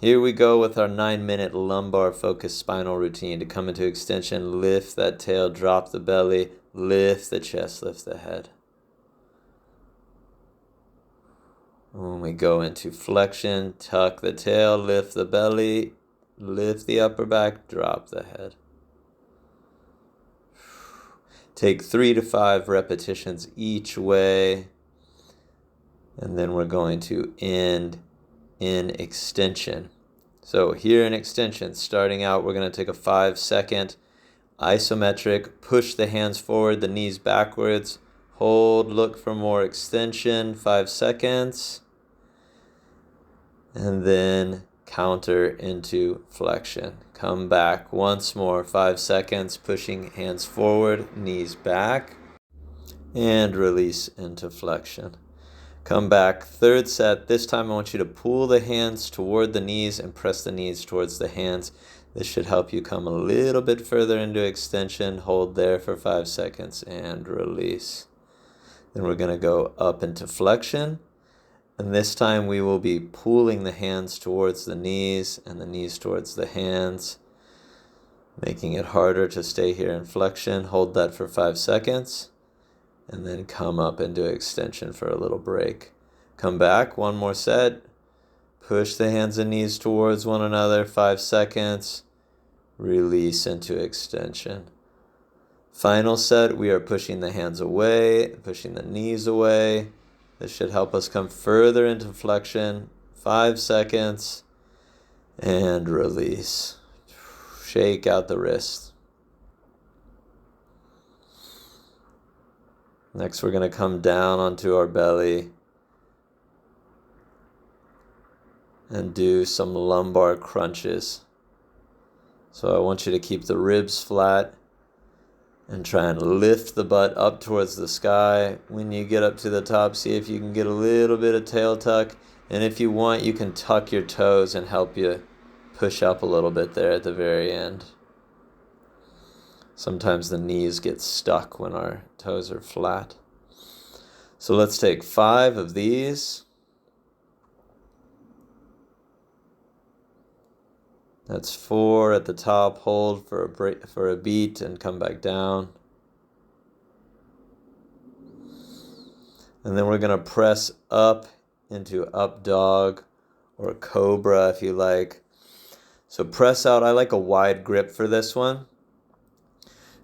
Here we go with our 9-minute lumbar focused spinal routine. To come into extension, lift that tail, drop the belly, lift the chest, lift the head. When we go into flexion, tuck the tail, lift the belly, lift the upper back, drop the head. Take 3 to 5 repetitions each way. And then we're going to end in extension. So here in extension, starting out, we're going to take a 5-second isometric, push the hands forward, the knees backwards, hold, look for more extension, 5 seconds, and then counter into flexion. Come back once more, 5 seconds, pushing hands forward, knees back, and release into flexion. Come back, third set. This time I want you to pull the hands toward the knees and press the knees towards the hands. This should help you come a little bit further into extension. Hold there for 5 seconds and release. Then we're going to go up into flexion. And this time we will be pulling the hands towards the knees and the knees towards the hands, making it harder to stay here in flexion. Hold that for 5 seconds. And then come up into extension for a little break. Come back, one more set. Push the hands and knees towards one another, 5 seconds. Release into extension. Final set, we are pushing the hands away, pushing the knees away. This should help us come further into flexion. 5 seconds. And release. Shake out the wrist. Next, we're going to come down onto our belly and do some lumbar crunches. So I want you to keep the ribs flat and try and lift the butt up towards the sky. When you get up to the top, see if you can get a little bit of tail tuck. And if you want, you can tuck your toes and help you push up a little bit there at the very end. Sometimes the knees get stuck when our toes are flat. So let's take 5 of these. That's 4 at the top. Hold for a beat and come back down. And then we're going to press up into up dog or cobra if you like. So press out. I like a wide grip for this one.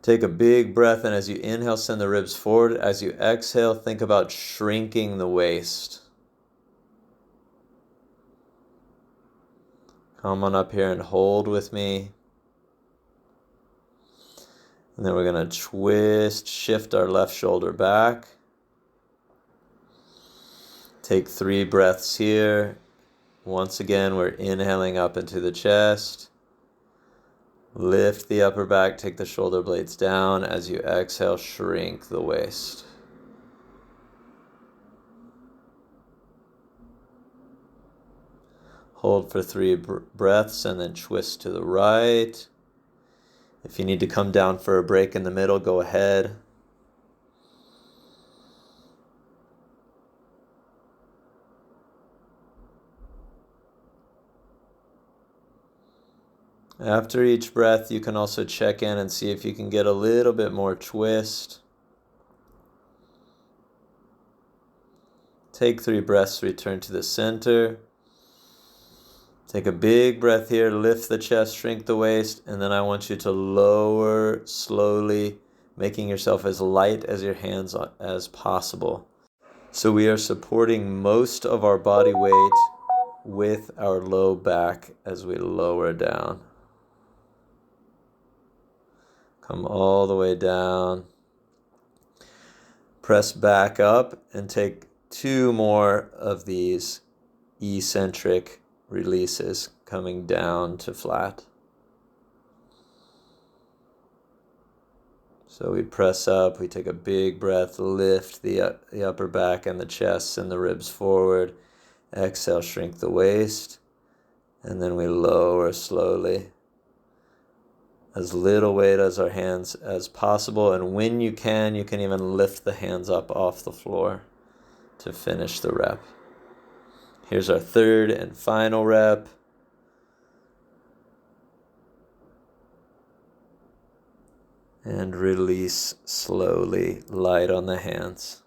Take a big breath, and as you inhale, send the ribs forward. As you exhale, think about shrinking the waist. Come on up here and hold with me. And then we're going to twist, shift our left shoulder back. Take 3 breaths here. Once again, we're inhaling up into the chest. Lift the upper back, take the shoulder blades down. As you exhale, shrink the waist. Hold for 3 breaths and then twist to the right. If you need to come down for a break in the middle, go ahead. After each breath, you can also check in and see if you can get a little bit more twist. Take 3 breaths, return to the center. Take a big breath here, lift the chest, shrink the waist, and then I want you to lower slowly, making yourself as light as your hands as possible. So we are supporting most of our body weight with our low back as we lower down. Come all the way down. Press back up and take 2 more of these eccentric releases coming down to flat. So we press up, we take a big breath, lift the upper back and the chest and the ribs forward. Exhale, shrink the waist, and then we lower slowly. As little weight as our hands as possible, and when you can even lift the hands up off the floor to finish the rep. Here's our 3rd and final rep. And release slowly, light on the hands.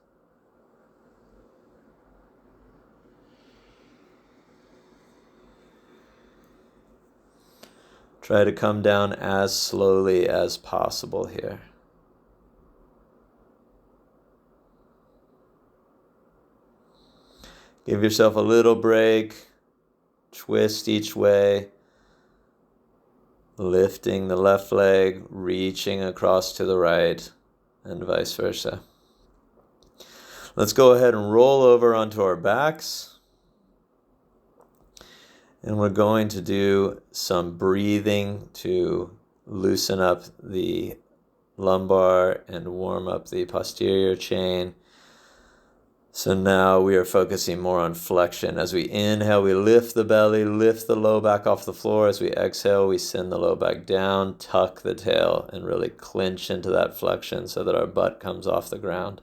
Try to come down as slowly as possible here. Give yourself a little break. Twist each way. Lifting the left leg, reaching across to the right, and vice versa. Let's go ahead and roll over onto our backs. And we're going to do some breathing to loosen up the lumbar and warm up the posterior chain. So now we are focusing more on flexion. As we inhale, we lift the belly, lift the low back off the floor. As we exhale, we send the low back down, tuck the tail, and really clinch into that flexion so that our butt comes off the ground.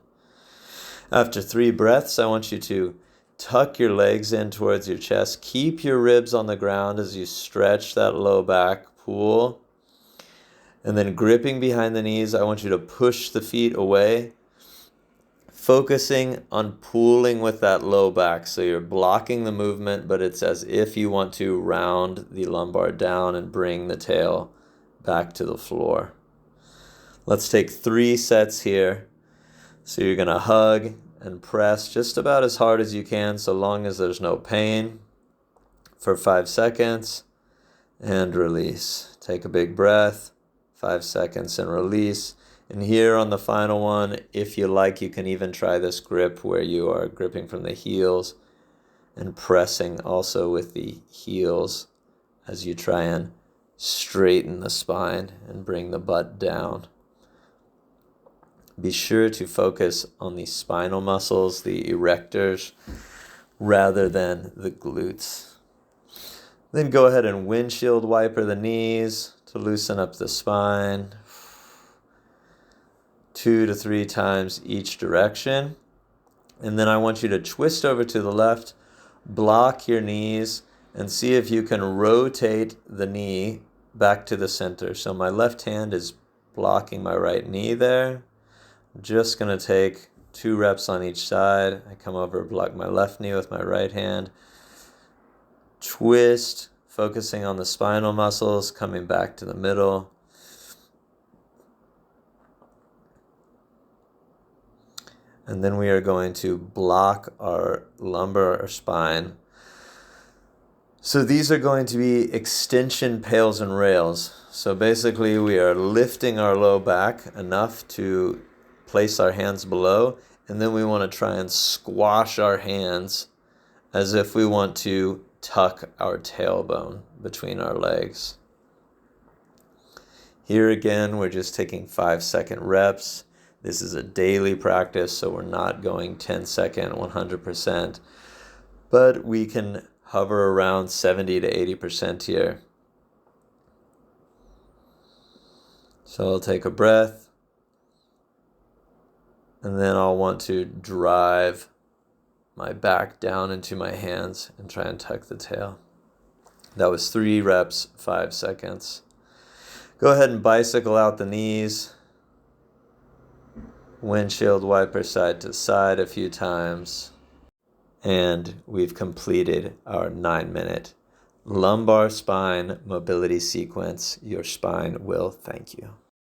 After 3 breaths, I want you to tuck your legs in towards your chest. Keep your ribs on the ground as you stretch that low back, pull. And then gripping behind the knees, I want you to push the feet away. Focusing on pulling with that low back. So you're blocking the movement, but it's as if you want to round the lumbar down and bring the tail back to the floor. Let's take 3 sets here. So you're going to hug and press just about as hard as you can, so long as there's no pain, for 5 seconds, and release. Take a big breath, 5 seconds, and release. And here on the final one, if you like, you can even try this grip where you are gripping from the heels and pressing also with the heels as you try and straighten the spine and bring the butt down. Be sure to focus on the spinal muscles, the erectors, rather than the glutes. Then go ahead and windshield wiper the knees to loosen up the spine. 2 to 3 times each direction. And then I want you to twist over to the left, block your knees, and see if you can rotate the knee back to the center. So my left hand is blocking my right knee there. I'm just going to take 2 reps on each side. I come over, block my left knee with my right hand. Twist, focusing on the spinal muscles, coming back to the middle. And then we are going to block our lumbar or spine. So these are going to be extension pails and rails. So basically we are lifting our low back enough to place our hands below, and then we want to try and squash our hands as if we want to tuck our tailbone between our legs. Here again, we're just taking 5-second reps. This is a daily practice, so we're not going 10-second, 100%. But we can hover around 70 to 80% here. So I'll take a breath. And then I'll want to drive my back down into my hands and try and tuck the tail. That was 3 reps, 5 seconds. Go ahead and bicycle out the knees. Windshield wiper side to side a few times. And we've completed our 9-minute lumbar spine mobility sequence. Your spine will thank you.